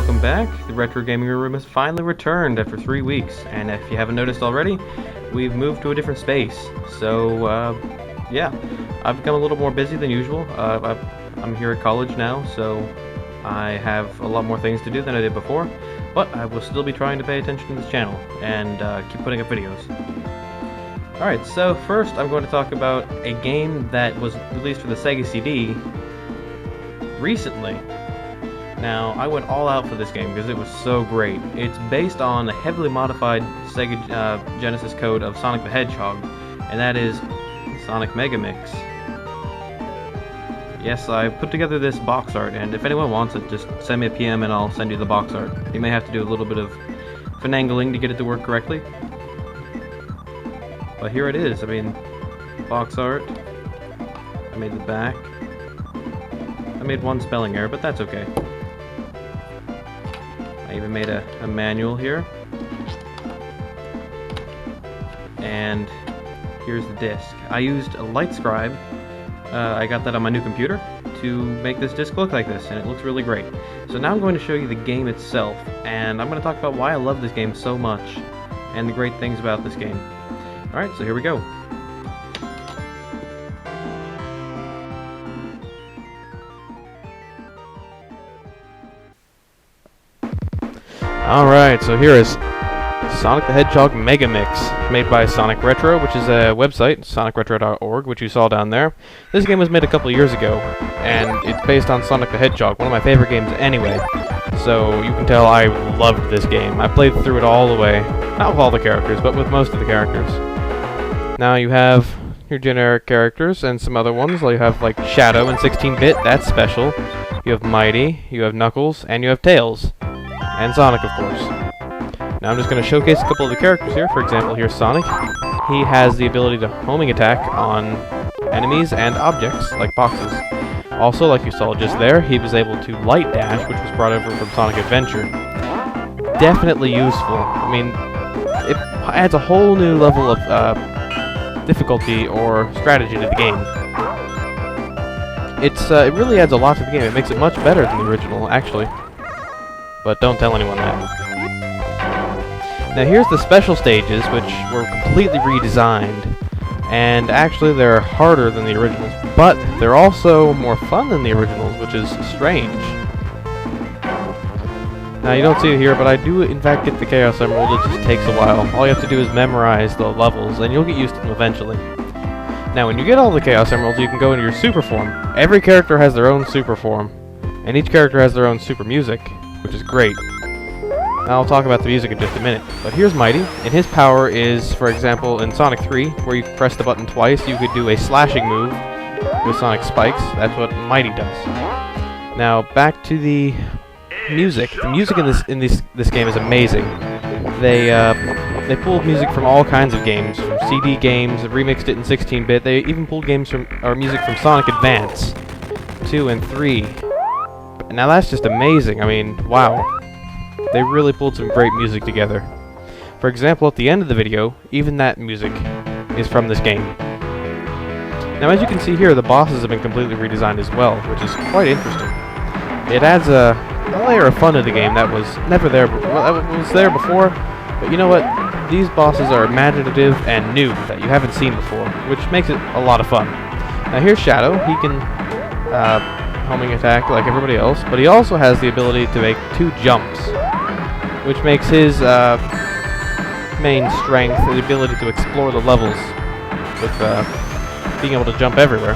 welcome back. The Retro Gaming Room has finally returned after 3 weeks, and if you haven't noticed already, we've moved to a different space. So, yeah, I've become a little more busy than usual. I'm here at college now, so I have a lot more things to do than I did before, but I will still be trying to pay attention to this channel and keep putting up videos. Alright, so first I'm going to talk about a game that was released for the Sega CD recently. Now, I went all out for this game because it was so great. It's based on a heavily modified Sega Genesis code of Sonic the Hedgehog, and that is Sonic Megamix. Yes, I put together this box art, and if anyone wants it, just send me a PM and I'll send you the box art. You may have to do a little bit of finagling to get it to work correctly. But here it is. I mean, box art. I made the back. I made one spelling error, but that's okay. I even made a manual here. And here's the disc. I used a light scribe. I got that on my new computer to make this disc look like this, and it looks really great. So now I'm going to show you the game itself, and I'm going to talk about why I love this game so much, and the great things about this game. Alright, so here we go. Alright, so here is Sonic the Hedgehog Megamix, made by Sonic Retro, which is a website, sonicretro.org, which you saw down there. This game was made a couple of years ago, and it's based on Sonic the Hedgehog, one of my favorite games anyway. So you can tell I loved this game. I played through it all the way, not with all the characters, but with most of the characters. Now you have your generic characters and some other ones. You have like Shadow in 16-bit, that's special. You have Mighty, you have Knuckles, and you have Tails. And Sonic, of course. Now I'm just going to showcase a couple of the characters here. For example, here's Sonic. He has the ability to homing attack on enemies and objects, like boxes. Also, like you saw just there, he was able to light dash, which was brought over from Sonic Adventure. Definitely useful. I mean, it adds a whole new level of difficulty or strategy to the game. It really adds a lot to the game. It makes it much better than the original, actually. But don't tell anyone that. Now here's the special stages, which were completely redesigned. And actually they're harder than the originals, but they're also more fun than the originals, which is strange. Now you don't see it here, but I do in fact get the Chaos Emerald. It just takes a while. All you have to do is memorize the levels, and you'll get used to them eventually. Now when you get all the Chaos Emeralds, you can go into your super form. Every character has their own super form, and each character has their own super music, which is great. Now I'll talk about the music in just a minute. But here's Mighty, and his power is, for example, in Sonic 3, where you press the button twice, you could do a slashing move with Sonic Spikes. That's what Mighty does. Now back to the music. The music in this game is amazing. They pulled music from all kinds of games, from CD games, remixed it in 16-bit. They even pulled music from Sonic Advance 2 and 3. Now that's just amazing. I mean, wow. They really pulled some great music together. For example, at the end of the video, even that music is from this game. Now as you can see here, the bosses have been completely redesigned as well, which is quite interesting. It adds a layer of fun to the game that was never there. Well, that was there before, but you know what? These bosses are imaginative and new that you haven't seen before, which makes it a lot of fun. Now here's Shadow. He can homing attack like everybody else, but he also has the ability to make 2 jumps, which makes his main strength the ability to explore the levels with being able to jump everywhere,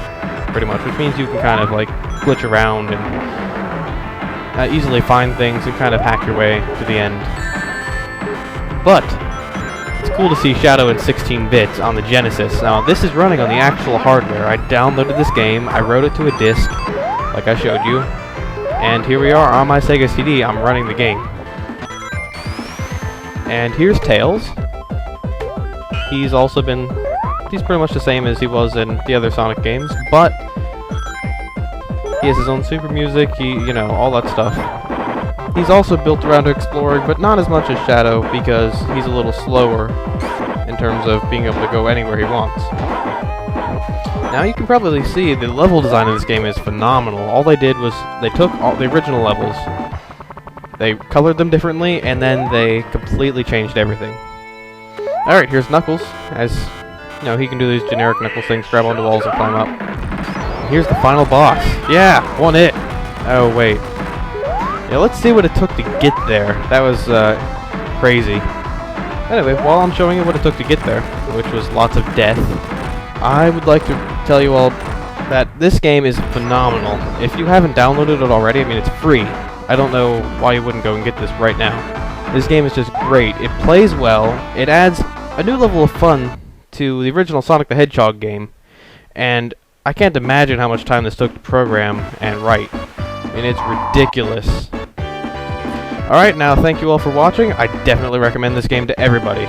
pretty much, which means you can kind of like glitch around and easily find things and kind of hack your way to the end. But it's cool to see Shadow in 16 bits on the Genesis. Now this is running on the actual hardware. I downloaded this game, I wrote it to a disc, like I showed you, and here we are on my Sega CD. I'm running the game. And here's Tails. He's pretty much the same as he was in the other Sonic games, but he has his own super music, you know, all that stuff. He's also built around exploring, but not as much as Shadow, because he's a little slower in terms of being able to go anywhere he wants. Now you can probably see the level design of this game is phenomenal. All they did was they took all the original levels They colored them differently, and then they completely changed everything. Alright, here's Knuckles, as, you know, he can do these generic Knuckles things, grab onto walls and climb up. And here's the final boss. Yeah, won it! Oh, wait. Yeah, let's see what it took to get there. That was, crazy. Anyway, while I'm showing you what it took to get there, which was lots of death, I would like to tell you all that this game is phenomenal. If you haven't downloaded it already, I mean, it's free. I don't know why you wouldn't go and get this right now. This game is just great. It plays well. It adds a new level of fun to the original Sonic the Hedgehog game, and I can't imagine how much time this took to program and write. I mean, it's ridiculous. Alright, now thank you all for watching. I definitely recommend this game to everybody.